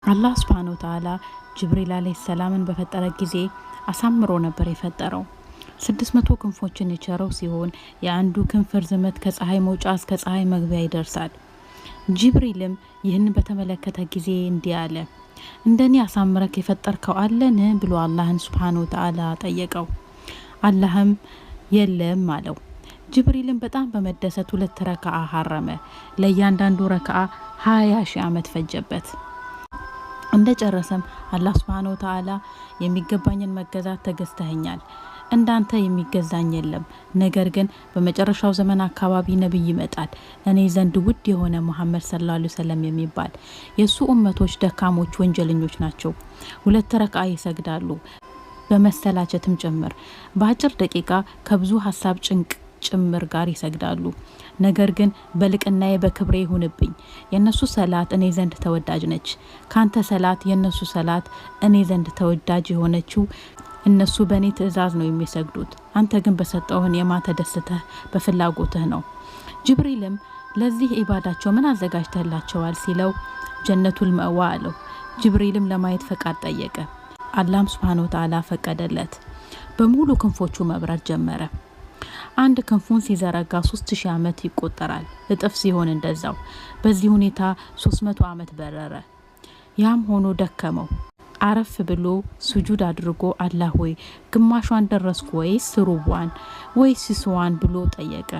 አላህ Subhanahu Wa Ta'ala ጅብሪል አለይሂ ሰላምን በፈጠረ ጊዜ አሳምሮ ነበር የፈጠረው። 600 ክንፎችን የቸረው ሲሆን የአንዱ ክንፍ ርዝመት ከፀሐይ መውጫ እስከ ፀሐይ መግቢያ ይደርሳል። ጅብሪልም ይህንን በተመለከተ ጊዜ እንዲህ አለ፣ እንደኔ አሳምረክ የፈጠርከው አለን ብሎ አላህን Subhanahu Wa Ta'ala ጠየቀው። አላህም የለም አለው። ጅብሪልም በጣም በመደሰት 2 ረካዓ ሐረመ። ለእያንዳንዱ ረካዓ 20,000 ዓመት ፈጀበት። እንደጨረሰም አላህ Subhanahu Wa Ta'ala የሚገባኝን መገዛት ተገዝተኛል፣ እንዳንተ የሚገዛኝ የለም። ነገር ግን በመጨረሻው ዘመን አካባቢ ነብይ ይመጣል እኔ ዘንድ ውድ የሆነ መሐመድ ሰለላሁ ዐለይሂ ወሰለም የሚባል። የሱ ኡመቶች ደካሞች ወንጀለኞች ናቸው። 2 ረካዓ ይሰግዳሉ በመሰላቸትም ጭምር። በአጭር ደቂቃ ከብዙ ሐሳብ ጭንቅ ጭምር ጋር ይሰግዳሉ። ነገር ግን በልቅናዬ በክብሬ ይሁንብኝ የነሱ ሰላት እኔ ዘንድ ተወዳጅ ነች። ካንተ ሰላት የነሱ ሰላት እኔ ዘንድ ተወዳጅ የሆነችው እነሱ በእኔ ትእዛዝ ነው የሚሰግዱት፣ አንተ ግን በሰጠውን የማተ ደስተህ በፍላጎትህ ነው። ጅብሪልም ለዚህ ኢባዳቸው ምን አዘጋጅተላቸዋል ሲለው ጀነቱል መእዋ አለው። ጅብሪልም ለማየት ፈቃድ ጠየቀ። አላህም Subhanahu Wa Ta'ala ፈቀደለት። በሙሉ ክንፎቹ መብረር ጀመረ። አንድ ክንፉን ሲዘረጋ 3000 ዓመት ይቆጠራል። እጥፍ ሲሆን እንደዛው። በዚህ ሁኔታ 300 ዓመት በረረ። ያም ሆኖ ደከመው። አረፍ ብሎ ስጁድ አድርጎ አላህ ሆይ ግማሿን ደረስኩ ወይስ ሩቧን ወይስ ስዋን ብሎ ጠየቀ።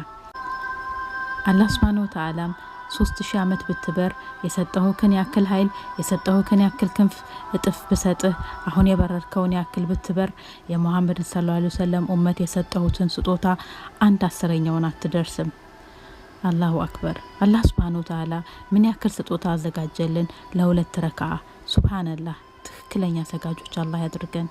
አላህ Subhanahu Wa Ta'ala 3000 ዓመት ብትበር የሰጠሁከን ያክል ኃይል የሰጠሁከን ያክል ክንፍ እጥፍ በሰጥህ አሁን የበረርከውን ያክል ብትበር የሙሐመድ ሰለላሁ ዐለይሂ ወሰለም ኡመት የሰጠሁትን ስጦታ 1/10ኛውን አትደርስም። አላሁ አክበር። አላህ Subhanahu Wa Ta'ala ምን ያክል ስጦታ አዘጋጀልን ለ2 ረካዓ። ሱብሃንአላህ። ትክክለኛ ሰጋጆች አላህ ያድርገን።